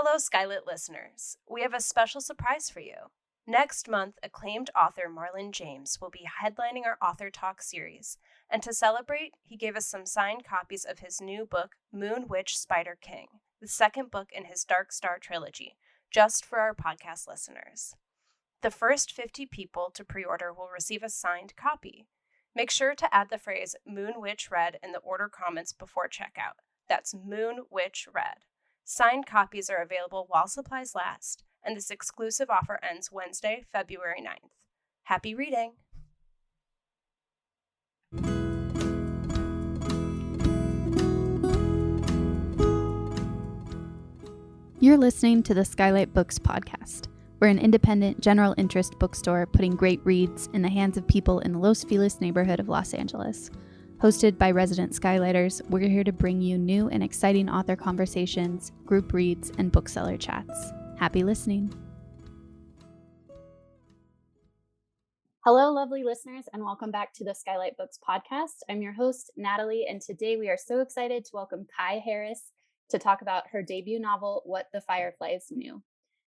Hello, SKYLIT listeners. We have a special surprise for you. Next month, acclaimed author Marlon James will be headlining our Author Talk series, and to celebrate, he gave us some signed copies of his new book, Moon Witch Spider King, the second book in his Dark Star trilogy, just for our podcast listeners. The first 50 people to pre-order will receive a signed copy. Make sure to add the phrase Moon Witch Red in the order comments before checkout. That's Moon Witch Red. Signed copies are available while supplies last, and this exclusive offer ends Wednesday, February 9th. Happy reading! You're listening to the Skylight Books podcast. We're an independent, general interest bookstore putting great reads in the hands of people in the Los Feliz neighborhood of Los Angeles. Hosted by resident Skylighters, we're here to bring you new and exciting author conversations, group reads, and bookseller chats. Happy listening. Hello, lovely listeners, and welcome back to the Skylight Books podcast. I'm your host, Natalie, and today we are so excited to welcome Kai Harris to talk about her debut novel, What the Fireflies Knew.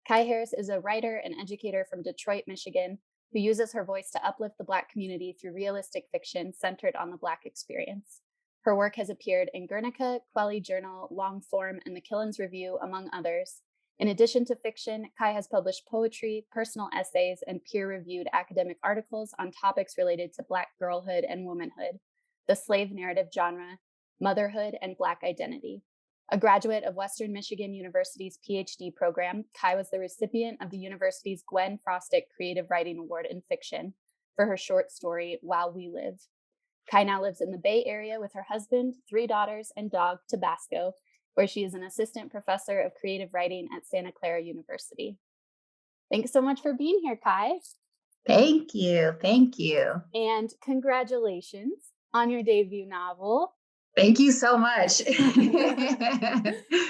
Kai Harris is a writer and educator from Detroit, Michigan, who uses her voice to uplift the Black community through realistic fiction centered on the Black experience. Her work has appeared in Guernica, Quelly Journal, Longform, and the Killens Review, among others. In addition to fiction, Kai has published poetry, personal essays, and peer-reviewed academic articles on topics related to Black girlhood and womanhood, the slave narrative genre, motherhood, and Black identity. A graduate of Western Michigan University's PhD program, Kai was the recipient of the university's Gwen Frostick Creative Writing Award in Fiction for her short story, While We Live. Kai now lives in the Bay Area with her husband, 3 daughters, and dog, Tabasco, where she is an assistant professor of creative writing at Santa Clara University. Thanks so much for being here, Kai. Thank you. Thank you. And congratulations on your debut novel. Thank you so much. It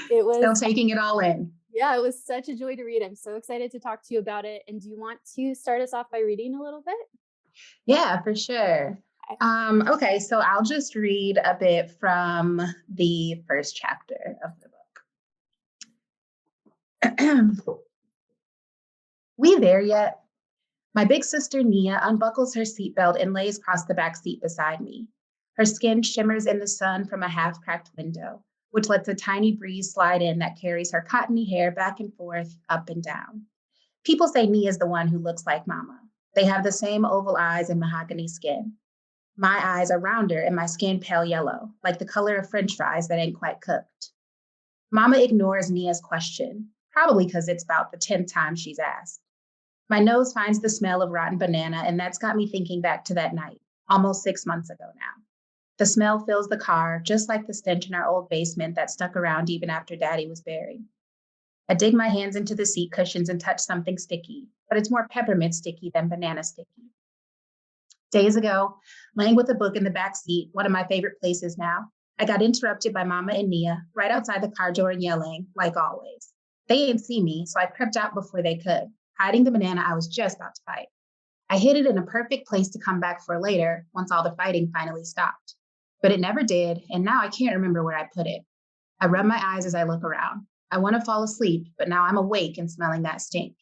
was still taking it all in. Yeah, it was such a joy to read. I'm so excited to talk to you about it. And do you want to start us off by reading a little bit? Yeah, for sure. Okay, so I'll just read a bit from the first chapter of the book. We there yet? My big sister Nia unbuckles her seatbelt and lays across the back seat beside me. Her skin shimmers in the sun from a half-cracked window, which lets a tiny breeze slide in that carries her cottony hair back and forth, up and down. People say Nia is the one who looks like Mama. They have the same oval eyes and mahogany skin. My eyes are rounder and my skin pale yellow, like the color of French fries that ain't quite cooked. Mama ignores Nia's question, probably because it's about the 10th time she's asked. My nose finds the smell of rotten banana, and that's got me thinking back to that night, almost 6 months ago now. The smell fills the car, just like the stench in our old basement that stuck around even after Daddy was buried. I dig my hands into the seat cushions and touch something sticky, but it's more peppermint sticky than banana sticky. Days ago, laying with a book in the back seat, one of my favorite places now, I got interrupted by Mama and Nia right outside the car door and yelling, like always. They ain't see me, so I crept out before they could, hiding the banana I was just about to bite. I hid it in a perfect place to come back for later, once all the fighting finally stopped. But it never did, and now I can't remember where I put it. I rub my eyes as I look around. I want to fall asleep, but now I'm awake and smelling that stink.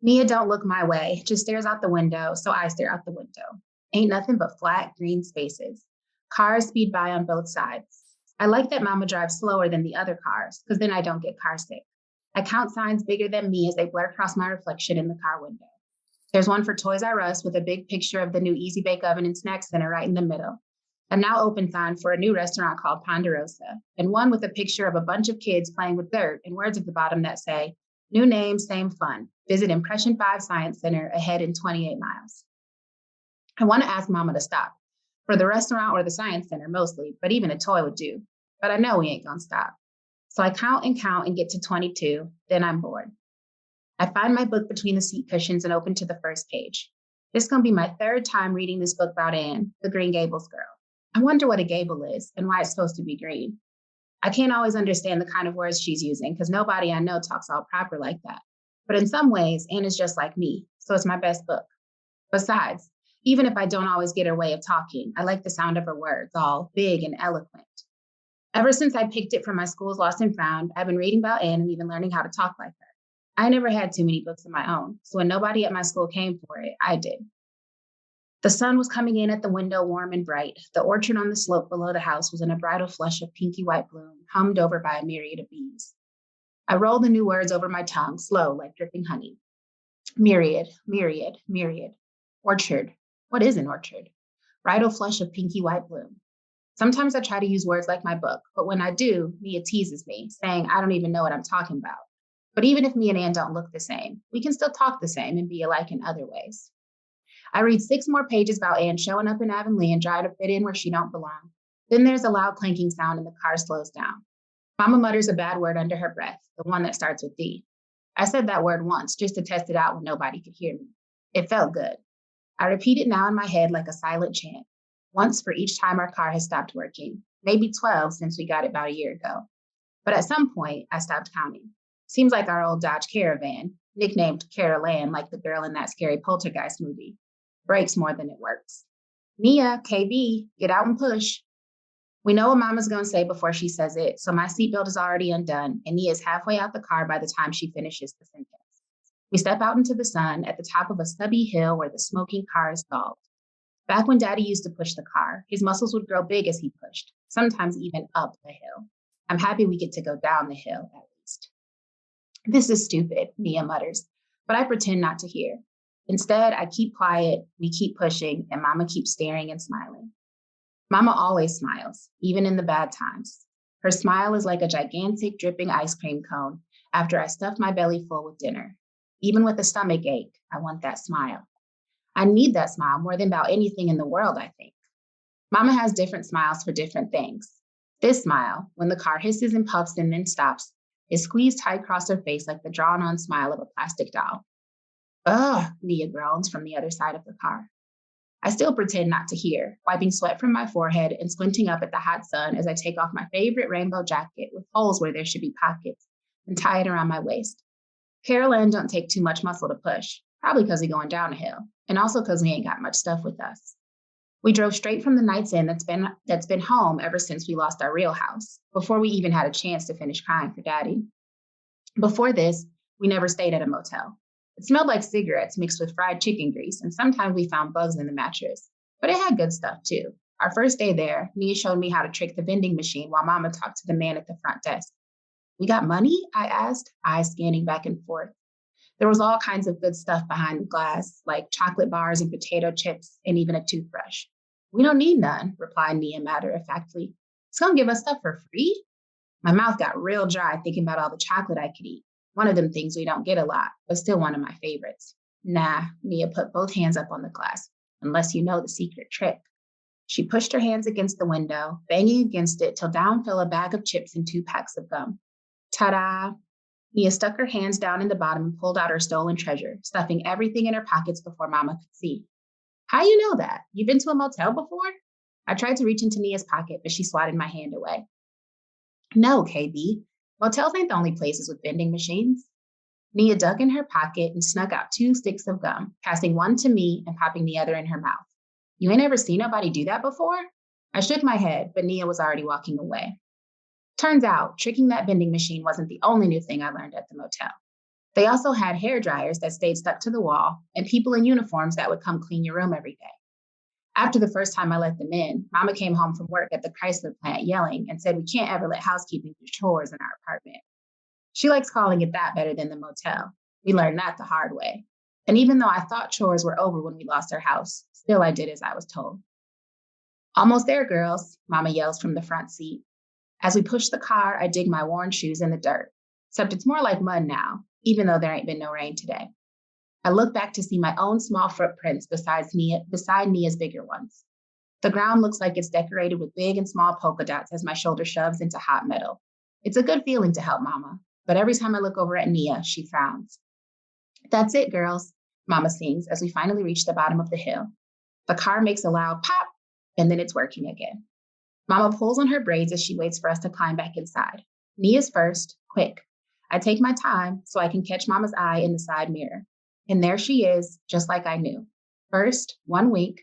Nia don't look my way, just stares out the window, so I stare out the window. Ain't nothing but flat, green spaces. Cars speed by on both sides. I like that Mama drives slower than the other cars, because then I don't get car sick. I count signs bigger than me as they blur across my reflection in the car window. There's one for Toys R Us with a big picture of the new Easy Bake Oven and Snack Center right in the middle. A now open sign for a new restaurant called Ponderosa, and one with a picture of a bunch of kids playing with dirt and words at the bottom that say, new name, same fun. Visit Impression 5 Science Center ahead in 28 miles. I want to ask Mama to stop, for the restaurant or the Science Center mostly, but even a toy would do. But I know we ain't gonna stop. So I count and get to 22, then I'm bored. I find my book between the seat cushions and open to the first page. This is gonna be my 3rd time reading this book about Anne, the Green Gables girl. I wonder what a gable is and why it's supposed to be green. I can't always understand the kind of words she's using because nobody I know talks all proper like that. But in some ways, Anne is just like me, so it's my best book. Besides, even if I don't always get her way of talking, I like the sound of her words, all big and eloquent. Ever since I picked it from my school's lost and found, I've been reading about Anne and even learning how to talk like her. I never had too many books of my own, so when nobody at my school came for it, I did. The sun was coming in at the window warm and bright. The orchard on the slope below the house was in a bridal flush of pinky white bloom, hummed over by a myriad of bees. I rolled the new words over my tongue, slow like dripping honey. Myriad, myriad, myriad. Orchard. What is an orchard? Bridal flush of pinky white bloom. Sometimes I try to use words like my book, but when I do, Mia teases me, saying I don't even know what I'm talking about. But even if me and Anne don't look the same, we can still talk the same and be alike in other ways. I read 6 more pages about Anne showing up in Avonlea and trying to fit in where she don't belong. Then there's a loud clanking sound and the car slows down. Mama mutters a bad word under her breath, the one that starts with D. I said that word once just to test it out when nobody could hear me. It felt good. I repeat it now in my head like a silent chant, once for each time our car has stopped working, maybe 12 since we got it about a year ago. But at some point, I stopped counting. Seems like our old Dodge Caravan, nicknamed Carol Ann like the girl in that scary Poltergeist movie, breaks more than it works. Nia, KB, get out and push. We know what Mama's going to say before she says it, so my seatbelt is already undone, and Nia is halfway out the car by the time she finishes the sentence. We step out into the sun at the top of a stubby hill where the smoking car is stalled. Back when Daddy used to push the car, his muscles would grow big as he pushed, sometimes even up the hill. I'm happy we get to go down the hill, at least. This is stupid, Nia mutters, but I pretend not to hear. Instead, I keep quiet, we keep pushing, and Mama keeps staring and smiling. Mama always smiles, even in the bad times. Her smile is like a gigantic dripping ice cream cone after I stuff my belly full with dinner. Even with a stomach ache, I want that smile. I need that smile more than about anything in the world, I think. Mama has different smiles for different things. This smile, when the car hisses and puffs and then stops, is squeezed tight across her face like the drawn-on smile of a plastic doll. Ugh, Nia groans from the other side of the car. I still pretend not to hear, wiping sweat from my forehead and squinting up at the hot sun as I take off my favorite rainbow jacket with holes where there should be pockets and tie it around my waist. Carol Ann don't take too much muscle to push, probably because we're going down a hill, and also because we ain't got much stuff with us. We drove straight from the Night's Inn that's been home ever since we lost our real house, before we even had a chance to finish crying for Daddy. Before this, we never stayed at a motel. It smelled like cigarettes mixed with fried chicken grease, and sometimes we found bugs in the mattress. But it had good stuff, too. Our first day there, Nia showed me how to trick the vending machine while Mama talked to the man at the front desk. We got money? I asked, eyes scanning back and forth. There was all kinds of good stuff behind the glass, like chocolate bars and potato chips, and even a toothbrush. We don't need none, replied Nia matter-of-factly. It's going to give us stuff for free? My mouth got real dry thinking about all the chocolate I could eat. One of them things we don't get a lot, but still one of my favorites. Nah, Nia put both hands up on the glass, unless you know the secret trick. She pushed her hands against the window, banging against it till down fell a bag of chips and 2 packs of gum. Ta-da! Nia stuck her hands down in the bottom and pulled out her stolen treasure, stuffing everything in her pockets before Mama could see. How you know that? You been to a motel before? I tried to reach into Nia's pocket, but she swatted my hand away. No, KB. Motels ain't the only places with vending machines. Nia dug in her pocket and snuck out 2 sticks of gum, passing one to me and popping the other in her mouth. You ain't ever seen nobody do that before? I shook my head, but Nia was already walking away. Turns out, tricking that vending machine wasn't the only new thing I learned at the motel. They also had hair dryers that stayed stuck to the wall and people in uniforms that would come clean your room every day. After the first time I let them in, Mama came home from work at the Chrysler plant yelling and said we can't ever let housekeeping do chores in our apartment. She likes calling it that better than the motel. We learned that the hard way. And even though I thought chores were over when we lost our house, still I did as I was told. Almost there, girls, Mama yells from the front seat. As we push the car, I dig my worn shoes in the dirt. Except it's more like mud now, even though there ain't been no rain today. I look back to see my own small footprints beside Nia's bigger ones. The ground looks like it's decorated with big and small polka dots as my shoulder shoves into hot metal. It's a good feeling to help Mama, but every time I look over at Nia, she frowns. That's it, girls, Mama sings as we finally reach the bottom of the hill. The car makes a loud pop, and then it's working again. Mama pulls on her braids as she waits for us to climb back inside. Nia's first, quick. I take my time so I can catch Mama's eye in the side mirror. And there she is, just like I knew. First, 1 wink,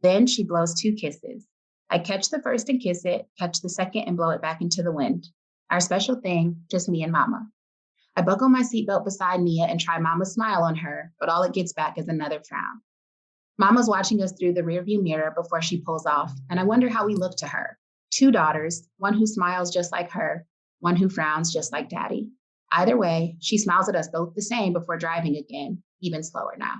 then she blows 2 kisses. I catch the first and kiss it, catch the second and blow it back into the wind. Our special thing, just me and Mama. I buckle my seatbelt beside Nia and try Mama's smile on her, but all it gets back is another frown. Mama's watching us through the rearview mirror before she pulls off, and I wonder how we look to her. Two daughters, one who smiles just like her, one who frowns just like Daddy. Either way, she smiles at us both the same before driving again, even slower now.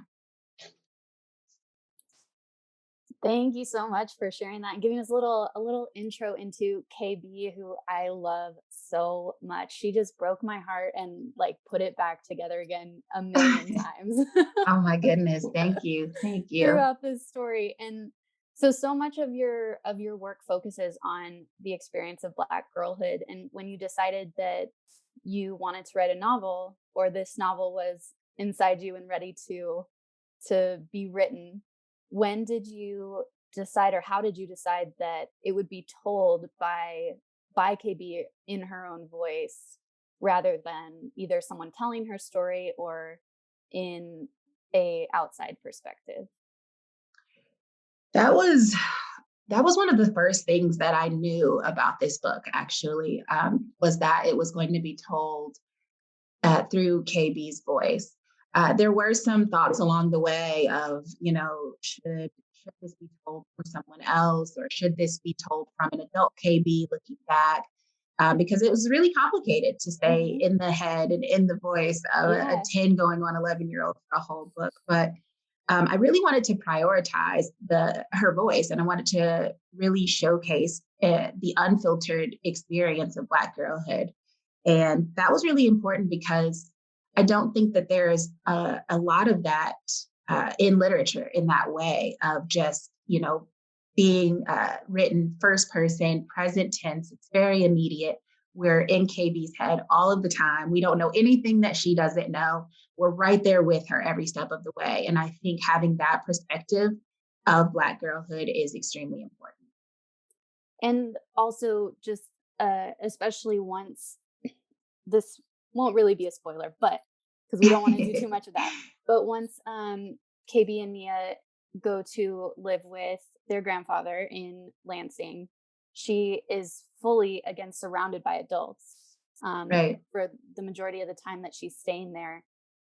Thank you so much for sharing that and giving us a little intro into KB, who I love so much. She just broke my heart and like put it back together again a million times. Oh my goodness. Thank you. Thank you. Throughout this story. And so much of your work focuses on the experience of Black girlhood. And when you decided that you wanted to write a novel, or this novel was inside you and ready to be written, when did you decide, or how did you decide that it would be told by KB in her own voice, rather than either someone telling her story or in a outside perspective? That was one of the first things that I knew about this book, actually, was that it was going to be told through KB's voice. There were some thoughts along the way of, should this be told from someone else, or should this be told from an adult KB looking back? Because it was really complicated to stay in the head and in the voice of a 10 going on 11-year-old for a whole book. But I really wanted to prioritize her voice, and I wanted to really showcase the unfiltered experience of Black girlhood. And that was really important because I don't think that there is a lot of that in literature in that way of just, being written first person, present tense. It's very immediate. We're in KB's head all of the time. We don't know anything that she doesn't know. We're right there with her every step of the way. And I think having that perspective of Black girlhood is extremely important. And also just especially once, this won't really be a spoiler, but because we don't want to do too much of that. But once KB and Nia go to live with their grandfather in Lansing, she is fully, again, surrounded by adults for the majority of the time that she's staying there.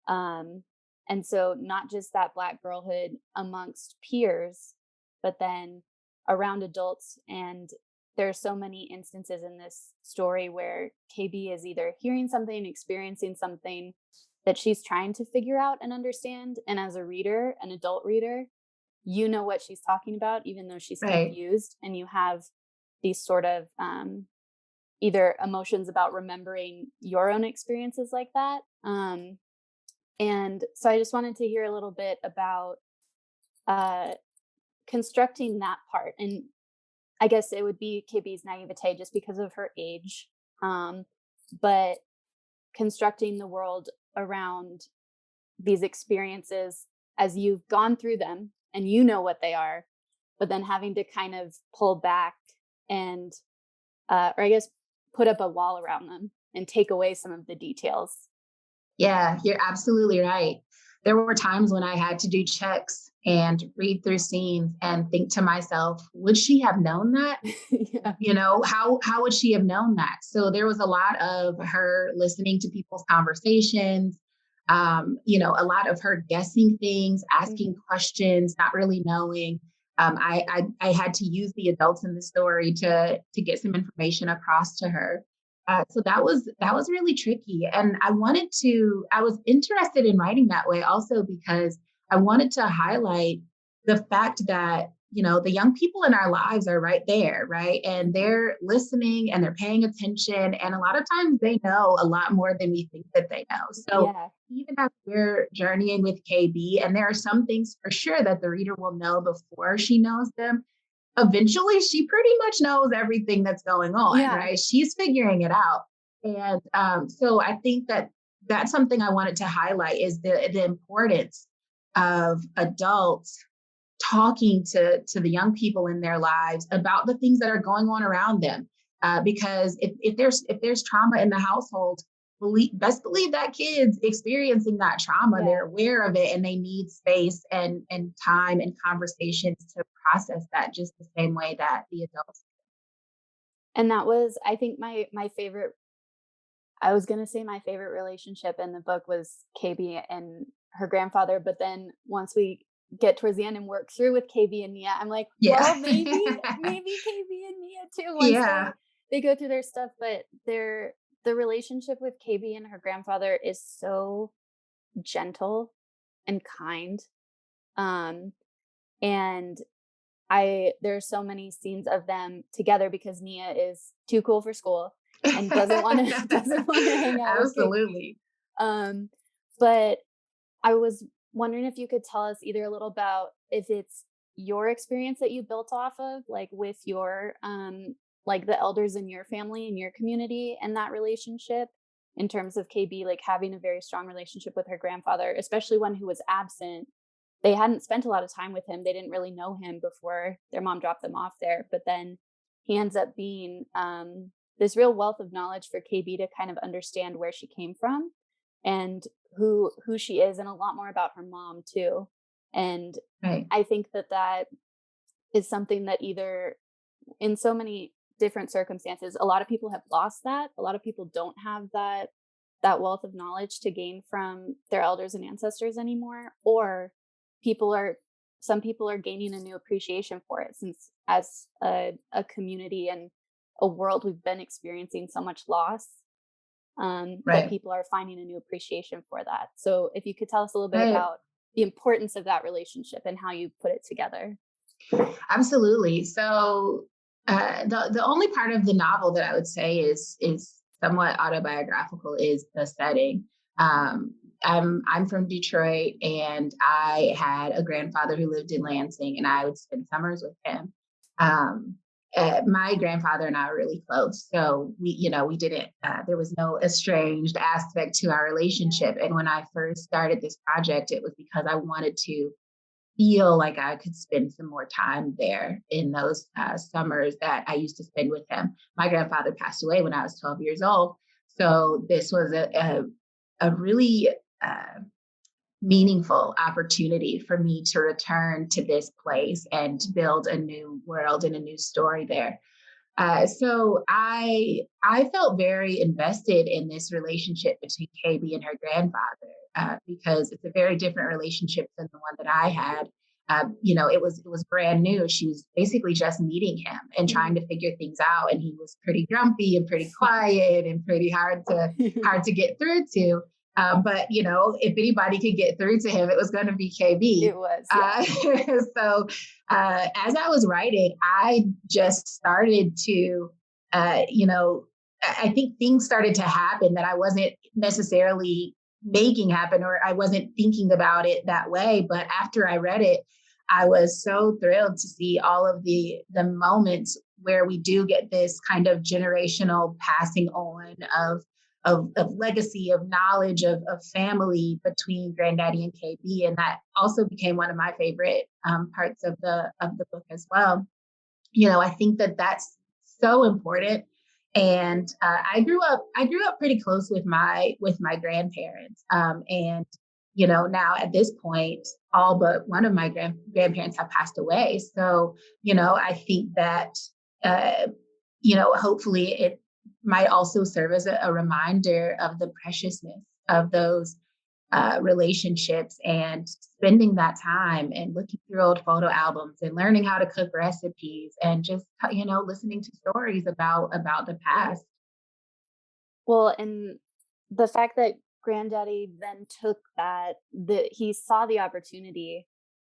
And so not just that Black girlhood amongst peers, but then around adults. And there are so many instances in this story where KB is either hearing something, experiencing something that she's trying to figure out and understand. And as a reader, an adult reader, you know what she's talking about, even though she's confused. And you have these sort of either emotions about remembering your own experiences like that. And so I just wanted to hear a little bit about constructing that part. And I guess it would be KB's naivete just because of her age, but constructing the world around these experiences as you've gone through them and you know what they are, but then having to kind of pull back and, or I guess, put up a wall around them and take away some of the details. Yeah, you're absolutely right. There were times when I had to do checks and read through scenes and think to myself, would she have known that? How would she have known that? So there was a lot of her listening to people's conversations, a lot of her guessing things, asking questions, not really knowing. I had to use the adults in the story to get some information across to her. So that was really tricky. And I was interested in writing that way also because I wanted to highlight the fact that, the young people in our lives are right there, right? And they're listening and they're paying attention. And a lot of times they know a lot more than we think that they know. So even as we're journeying with KB, and there are some things for sure that the reader will know before she knows them, eventually she pretty much knows everything that's going on, right? She's figuring it out. And so I think that that's something I wanted to highlight is the importance of adults talking to the young people in their lives about the things that are going on around them. Because if there's trauma in the household, best believe that kid's experiencing that trauma. Yeah. They're aware of it and they need space and time and conversations to process that just the same way that the adults. And that was, I think, my favorite. I was gonna say my favorite relationship in the book was KB and her grandfather, but then once we get towards the end and work through with KB and Nia, I'm like, Yeah. well, maybe KB and Nia too. Once Yeah. they go through their stuff, but the relationship with KB and her grandfather is so gentle and kind. And there's so many scenes of them together because Nia is too cool for school and doesn't want to hang out with KB. Absolutely. But I was wondering if you could tell us either a little about if it's your experience that you built off of, like with your like the elders in your family and your community and that relationship, in terms of KB like having a very strong relationship with her grandfather, especially one who was absent. They hadn't spent a lot of time with him. They didn't really know him before their mom dropped them off there. But then he ends up being this real wealth of knowledge for KB to kind of understand where she came from and who she is, and a lot more about her mom too. And Right. I think that is something that either in so many different circumstances, a lot of people have lost that. A lot of people don't have that wealth of knowledge to gain from their elders and ancestors anymore, or some people are gaining a new appreciation for it, since as a community and a world we've been experiencing so much loss, that Right. people are finding a new appreciation for that. So if you could tell us a little bit Right. about the importance of that relationship and how you put it together. Absolutely. So the only part of the novel that I would say is somewhat autobiographical is the setting. I'm from Detroit, and I had a grandfather who lived in Lansing, and I would spend summers with him. My grandfather and I were really close, so we didn't. There was no estranged aspect to our relationship. And when I first started this project, it was because I wanted to feel like I could spend some more time there in those summers that I used to spend with him. My grandfather passed away when I was 12 years old. So this was a really meaningful opportunity for me to return to this place and build a new world and a new story there. So I felt very invested in this relationship between KB and her grandfather because it's a very different relationship than the one that I had. It was brand new. She was basically just meeting him and trying to figure things out, and he was pretty grumpy and pretty quiet and pretty hard to get through to. But if anybody could get through to him, it was going to be KB. It was. Yeah. So as I was writing, I just started to, I think things started to happen that I wasn't necessarily making happen, or I wasn't thinking about it that way. But after I read it, I was so thrilled to see all of the moments where we do get this kind of generational passing on of legacy, of knowledge, of family between Granddaddy and KB. And that also became one of my favorite parts of the book as well. I think that that's so important. And I grew up pretty close with my grandparents. And now at this point, all but one of my grandparents have passed away. So, I think that, hopefully it might also serve as a reminder of the preciousness of those relationships, and spending that time and looking through old photo albums and learning how to cook recipes and just, listening to stories about the past. Well, and the fact that Granddaddy then took he saw the opportunity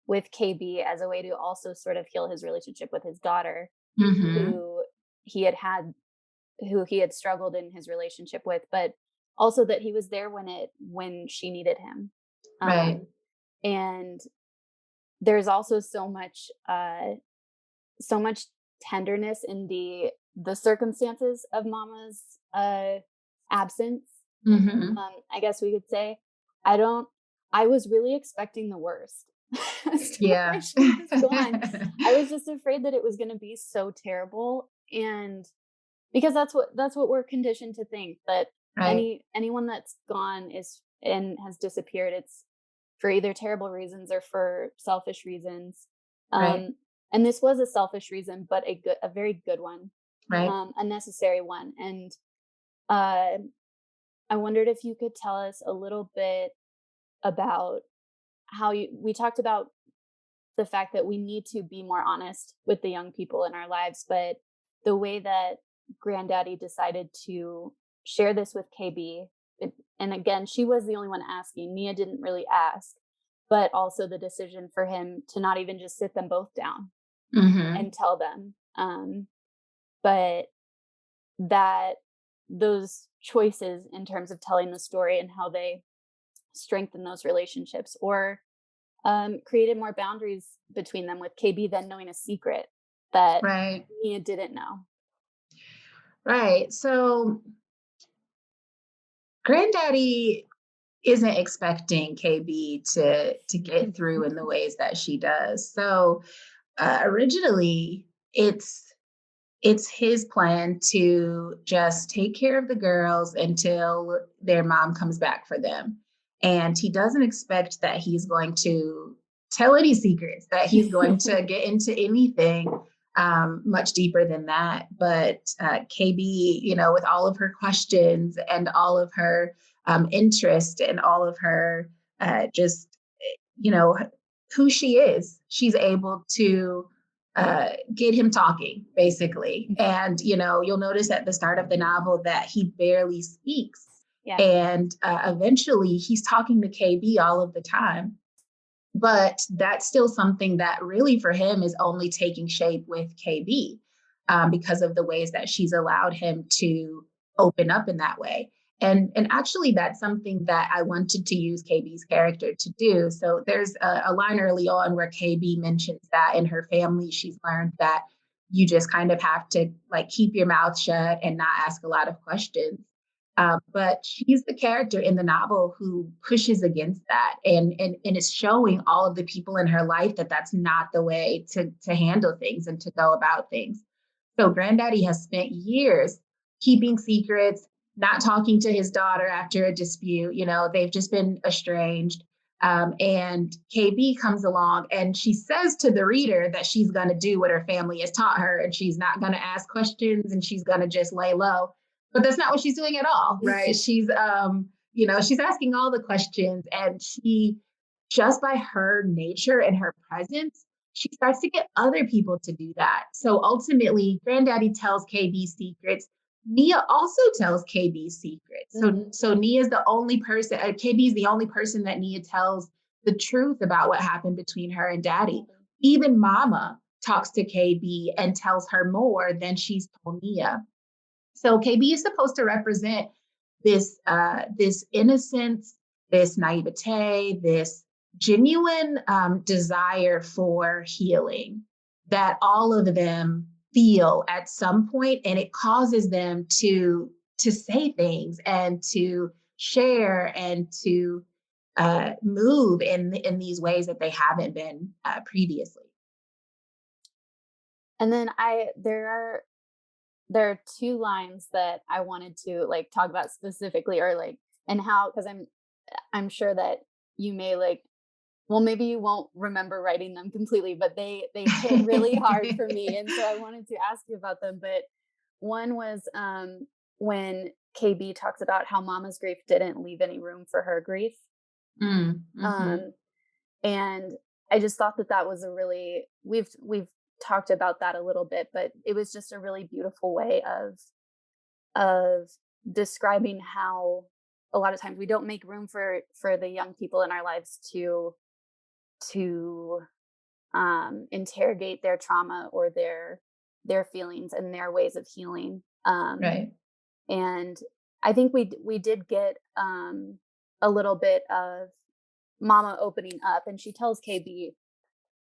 with KB as a way to also sort of heal his relationship with his daughter, Mm-hmm. who he had struggled in his relationship with, but also that he was there when she needed him. Right. And there's also so much tenderness in the circumstances of Mama's absence. Mm-hmm. I guess we could say. I was really expecting the worst. Yeah. She was gone. I was just afraid that it was going to be so terrible, and because that's what we're conditioned to think, that Right. Anyone that's gone is and has disappeared, it's for either terrible reasons or for selfish reasons. Right. Um, and this was a selfish reason, but a very good one, Right. a necessary one. And uh, I wondered if you could tell us a little bit about we talked about the fact that we need to be more honest with the young people in our lives, but the way that Granddaddy decided to share this with KB, and again, she was the only one asking. Nia didn't really ask, but also the decision for him to not even just sit them both down Mm-hmm. and tell them. But that those choices in terms of telling the story and how they strengthen those relationships or created more boundaries between them with KB then knowing a secret that Right. Mia didn't know. Right. So Granddaddy isn't expecting KB to get through in the ways that she does. So originally, it's his plan to just take care of the girls until their mom comes back for them. And he doesn't expect that he's going to tell any secrets, that he's going to get into anything much deeper than that. But KB, with all of her questions and all of her interest and all of her just, you know, who she is, she's able to get him talking, basically. And, you'll notice at the start of the novel that he barely speaks. Yeah. And eventually he's talking to KB all of the time. But that's still something that really for him is only taking shape with KB because of the ways that she's allowed him to open up in that way. And actually, that's something that I wanted to use KB's character to do. So there's a line early on where KB mentions that in her family, she's learned that you just kind of have to like keep your mouth shut and not ask a lot of questions. But she's the character in the novel who pushes against that and is showing all of the people in her life that that's not the way to handle things and to go about things. So Granddaddy has spent years keeping secrets, not talking to his daughter after a dispute. They've just been estranged. And KB comes along and she says to the reader that she's going to do what her family has taught her and she's not going to ask questions and she's going to just lay low. But that's not what she's doing at all, right? She's asking all the questions and she, just by her nature and her presence, she starts to get other people to do that. So ultimately, Granddaddy tells KB secrets. Nia also tells KB secrets. So Nia's the only person, KB's the only person that Nia tells the truth about what happened between her and Daddy. Even Mama talks to KB and tells her more than she's told Nia. So KB is supposed to represent this innocence, this naivete, this genuine desire for healing that all of them feel at some point, and it causes them to say things and to share and to move in these ways that they haven't been previously. And then there are two lines that I wanted to like talk about specifically or like and how because I'm sure that you may like well maybe you won't remember writing them completely but they hit really hard for me and so I wanted to ask you about them but one was when KB talks about how Mama's grief didn't leave any room for her grief. Mm-hmm. And I just thought that was a really we've talked about that a little bit but it was just a really beautiful way of describing how a lot of times we don't make room for the young people in our lives to interrogate their trauma or their feelings and their ways of healing Right. and I think we did get a little bit of Mama opening up and she tells KB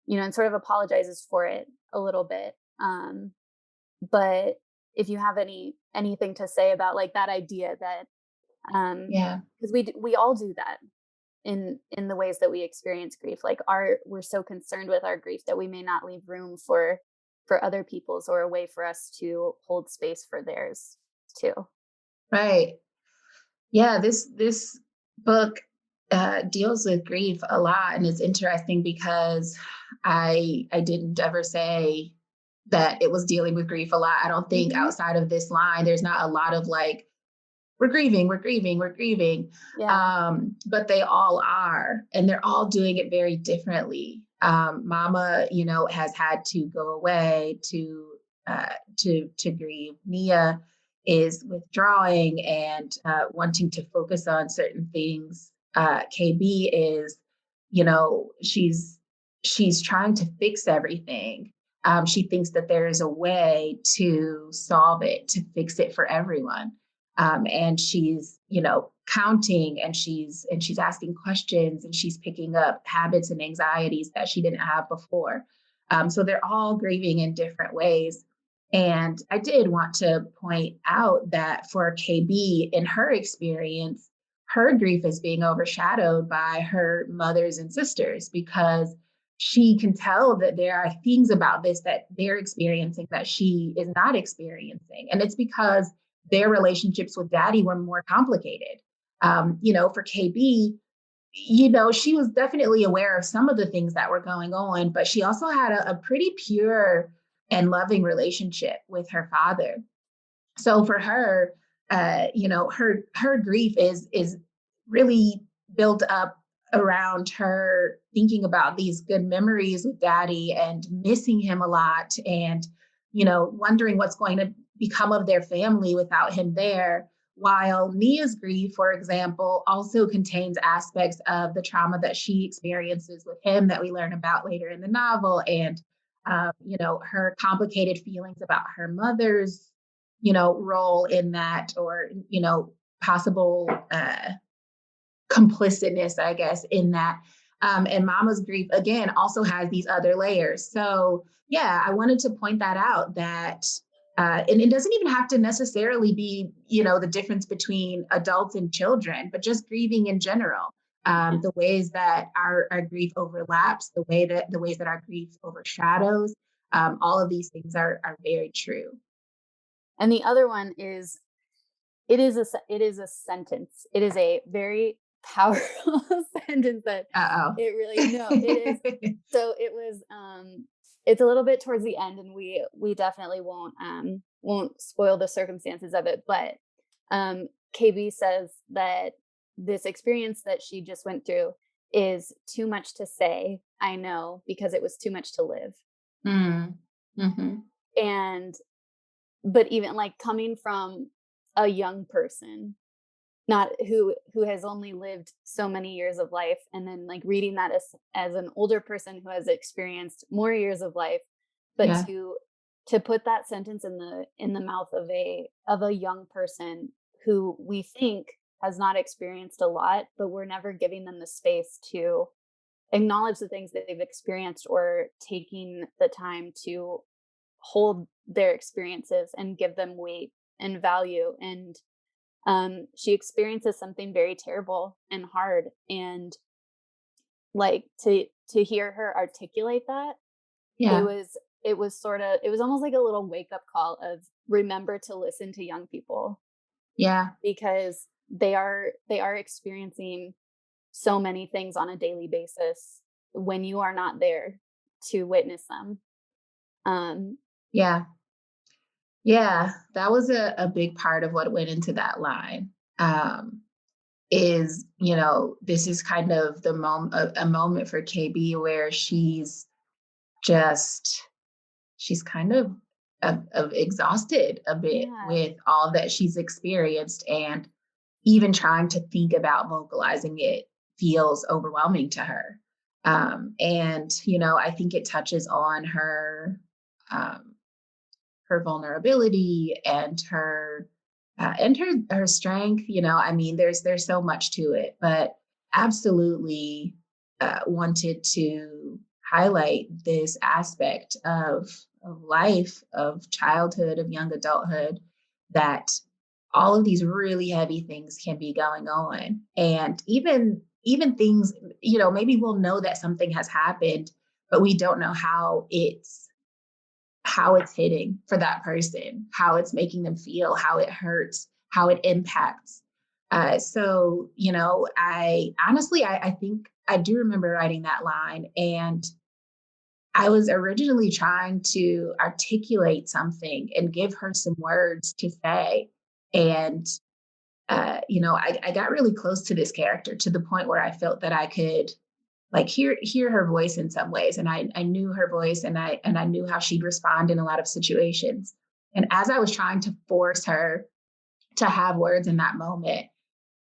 and sort of apologizes for it a little bit but if you have anything to say about like that idea that Yeah. because we all do that in the ways that we experience grief like we're so concerned with our grief that we may not leave room for other people's or a way for us to hold space for theirs too. Right. Yeah, this book deals with grief a lot, and it's interesting because I didn't ever say that it was dealing with grief a lot. I don't think outside of this line, there's not a lot of like, we're grieving, we're grieving, we're grieving. Yeah. But they all are, and they're all doing it very differently. Mama, has had to go away to grieve. Nia is withdrawing and wanting to focus on certain things. KB is, she's trying to fix everything. She thinks that there is a way to solve it, to fix it for everyone. And she's, counting, and she's asking questions, and she's picking up habits and anxieties that she didn't have before. So they're all grieving in different ways. And I did want to point out that for KB, in her experience, her grief is being overshadowed by her mothers and sisters, because she can tell that there are things about this that they're experiencing that she is not experiencing. And it's because their relationships with daddy were more complicated. For KB, she was definitely aware of some of the things that were going on, but she also had a pretty pure and loving relationship with her father. So for her, her grief is really built up around her thinking about these good memories with daddy and missing him a lot, and wondering what's going to become of their family without him there. While Nia's grief, for example, also contains aspects of the trauma that she experiences with him that we learn about later in the novel, and her complicated feelings about her mother's role in that, or possible complicitness, I guess, in that. And Mama's grief, again, also has these other layers. So yeah, I wanted to point that out, that and it doesn't even have to necessarily be the difference between adults and children, but just grieving in general. The ways that our grief overlaps, the ways that our grief overshadows, all of these things are very true. And the other one is, it is a sentence. It is a very powerful sentence that Uh it really, no, it oh. is. So it was, it's a little bit towards the end, and we definitely won't spoil the circumstances of it, but KB says that this experience that she just went through is too much to say, I know, because it was too much to live. Mm. Hmm. And but even like coming from a young person, not who has only lived so many years of life, and then like reading that as an older person who has experienced more years of life, but Yeah. to put that sentence in the mouth of a young person who we think has not experienced a lot, but we're never giving them the space to acknowledge the things that they've experienced, or taking the time to hold their experiences and give them weight and value. And she experiences something very terrible and hard, and like to hear her articulate that, it Yeah. was it was almost like a little wake up call of, remember to listen to young people, Yeah. because they are experiencing so many things on a daily basis when you are not there to witness them. um Yeah. Yeah. That was a big part of what went into that line. Is, this is kind of a moment for KB where just, she's kind of exhausted a bit yeah. with all that she's experienced, and even trying to think about vocalizing it feels overwhelming to her. And I think it touches on um, her vulnerability and her strength. I mean, there's so much to it, but absolutely wanted to highlight this aspect of life, of childhood, of young adulthood, that all of these really heavy things can be going on. And even things, maybe we'll know that something has happened, but we don't know how it's hitting for that person, how it's making them feel, how it hurts, how it impacts. So, you know, I honestly, I think I do remember writing that line, and I was originally trying to articulate something and give her some words to say. And, you know, I got really close to this character to the point where I felt that I could like hear her voice in some ways. And I knew her voice, and I knew how she'd respond in a lot of situations. And as I was trying to force her to have words in that moment,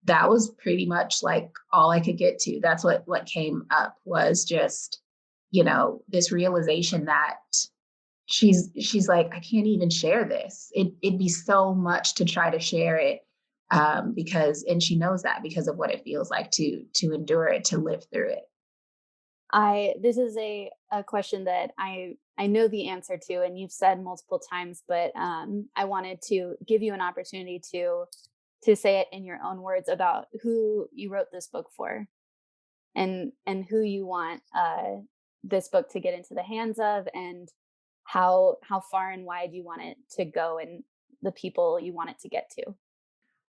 that was pretty much like all I could get to. That's what came up was just, you know, this realization that she's like, I can't even share this. It'd be so much to try to share it, because, and she knows that because of what it feels like to endure it, to live through it. This is a question that I know the answer to, and you've said multiple times, but I wanted to give you an opportunity to say it in your own words about who you wrote this book for, and who you want this book to get into the hands of, and how far and wide you want it to go, and the people you want it to get to.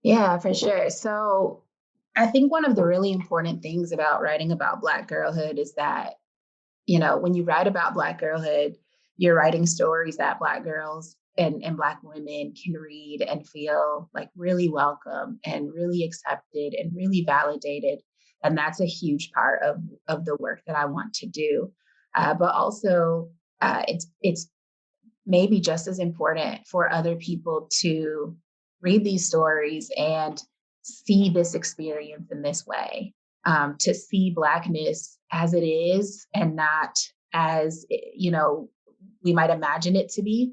Yeah, for sure. So I think one of the really important things about writing about Black girlhood is that, you know, when you write about Black girlhood, you're writing stories that Black girls and Black women can read and feel like really welcome and really accepted and really validated. And that's a huge part of the work that I want to do. But also, it's maybe just as important for other people to read these stories and see this experience in this way, to see Blackness as it is and not as, you know, we might imagine it to be,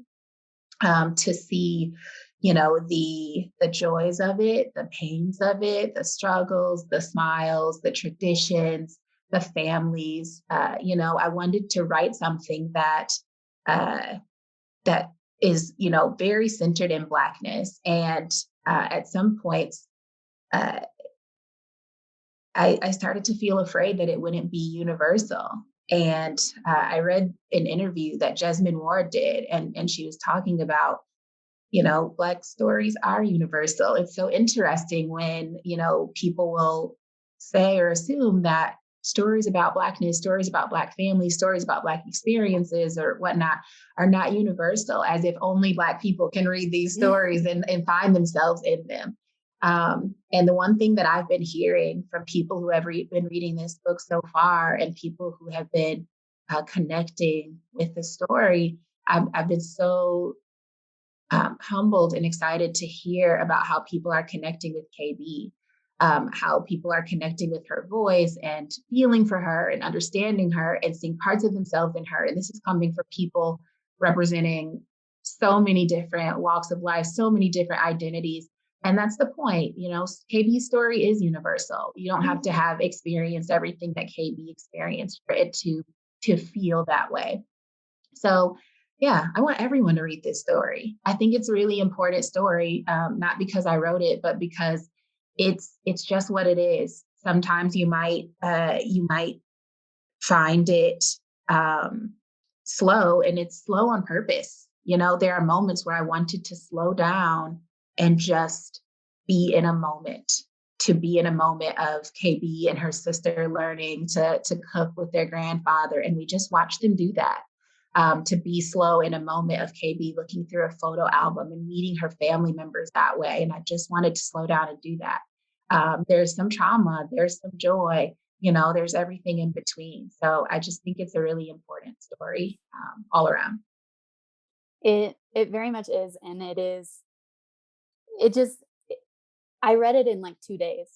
to see, you know, the joys of it, the pains of it, the struggles, the smiles, the traditions, the families. You know, I wanted to write something that uh, that is, you know, very centered in Blackness. And at some points, uh, I started to feel afraid that it wouldn't be universal. And I read an interview that Jesmyn Ward did, and she was talking about, you know, Black stories are universal. It's so interesting when, you know, people will say or assume that stories about Blackness, stories about Black families, stories about Black experiences or whatnot are not universal, as if only Black people can read these stories and find themselves in them. And the one thing that I've been hearing from people who have been reading this book so far, and people who have been connecting with the story, I've been so humbled and excited to hear about how people are connecting with KB, how people are connecting with her voice and feeling for her and understanding her and seeing parts of themselves in her. And this is coming from people representing so many different walks of life, so many different identities. And that's the point, you know, KB's story is universal. You don't have to have experienced everything that KB experienced for it to feel that way. So, yeah, I want everyone to read this story. I think it's a really important story, not because I wrote it, but because it's just what it is. Sometimes you might find it slow, and it's slow on purpose. You know, there are moments where I wanted to slow down and just be in a moment, to be in a moment of KB and her sister learning to cook with their grandfather. And we just watched them do that. To be slow in a moment of KB looking through a photo album and meeting her family members that way. And I just wanted to slow down and do that. There's some trauma, there's some joy, you know, there's everything in between. So I just think it's a really important story, all around. It very much is, and it is. It just I read it in like 2 days.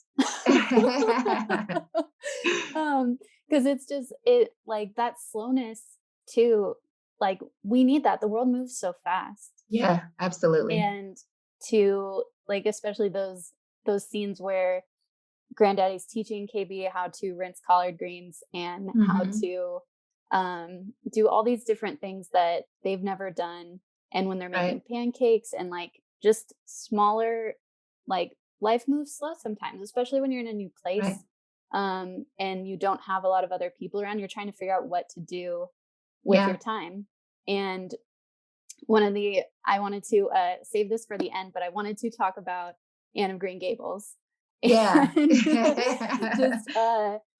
Because it's just it like that slowness too. Like we need that. The world moves so fast, Yeah, absolutely. and to like especially those scenes where granddaddy's teaching KB how to rinse collard greens and how Hmm. to do all these different things that they've never done. And when they're making Right, pancakes and like just smaller, like life moves slow sometimes, especially when you're in a new right. place, and you don't have a lot of other people around. You're trying to figure out what to do with your Yeah. time. And I wanted to save this for the end, but I wanted to talk about Anne of Green Gables, Yeah. And just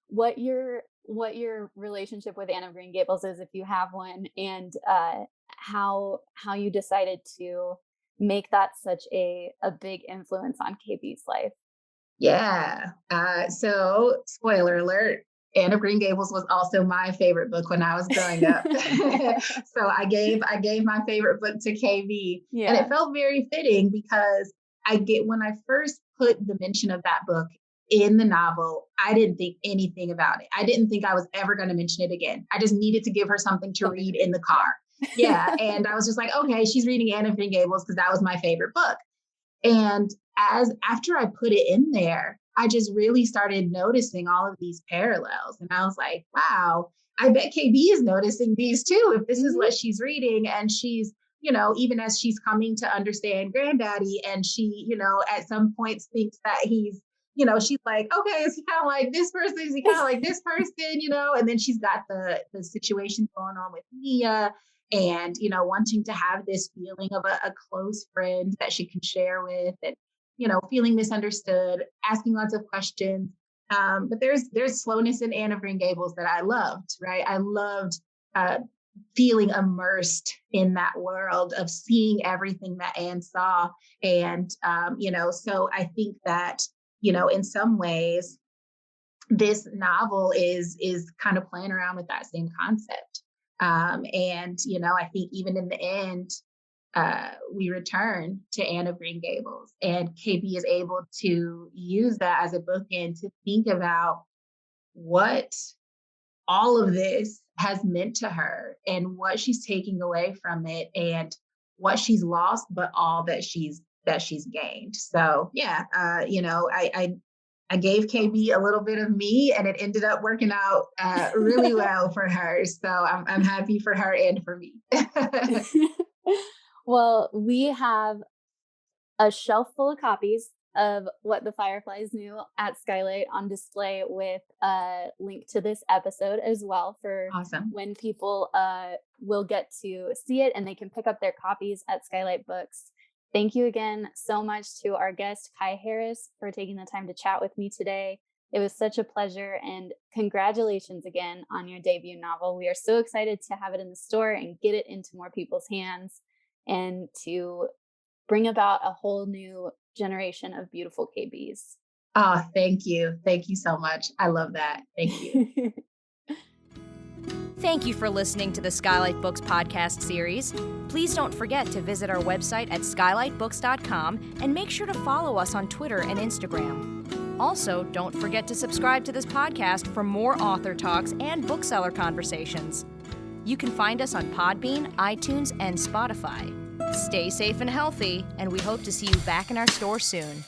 what your relationship with Anne of Green Gables is, if you have one, and how you decided to make that such a big influence on KB's life. Yeah. So spoiler alert, Anne of Green Gables was also my favorite book when I was growing up. So I gave my favorite book to KB. Yeah. And it felt very fitting because when I first put the mention of that book in the novel, I didn't think anything about it. I didn't think I was ever going to mention it again. I just needed to give her something to read in the car. Yeah. And I was just like, okay, she's reading Anne of Green Gables because that was my favorite book. And after I put it in there, I just really started noticing all of these parallels. And I was like, wow, I bet KB is noticing these too, if this is what she's reading. And she's, even as she's coming to understand Granddaddy, and she, at some points thinks that he's, she's like, okay, is he kind of like this person? Is he kind of like this person? And then she's got the situation going on with Nia, and wanting to have this feeling of a close friend that she can share with, and feeling misunderstood, asking lots of questions. But there's slowness in Anne of Green Gables that I loved, right? I loved feeling immersed in that world of seeing everything that Anne saw. And so I think that in some ways this novel is kind of playing around with that same concept. And I think even in the end, we return to Anne of Green Gables, and KB is able to use that as a bookend to think about what all of this has meant to her, and what she's taking away from it, and what she's lost, but all that she's gained. So yeah, I gave KB a little bit of me, and it ended up working out really well for her. So I'm happy for her and for me. Well, we have a shelf full of copies of What the Fireflies Knew at Skylight on display, with a link to this episode as well, for Awesome. when people will get to see it, and they can pick up their copies at Skylight Books. Thank you again so much to our guest, Kai Harris, for taking the time to chat with me today. It was such a pleasure, and congratulations again on your debut novel. We are so excited to have it in the store and get it into more people's hands, and to bring about a whole new generation of beautiful KBs. Oh, thank you. Thank you so much. I love that. Thank you. Thank you for listening to the Skylight Books podcast series. Please don't forget to visit our website at skylightbooks.com, and make sure to follow us on Twitter and Instagram. Also, don't forget to subscribe to this podcast for more author talks and bookseller conversations. You can find us on Podbean, iTunes, and Spotify. Stay safe and healthy, and we hope to see you back in our store soon.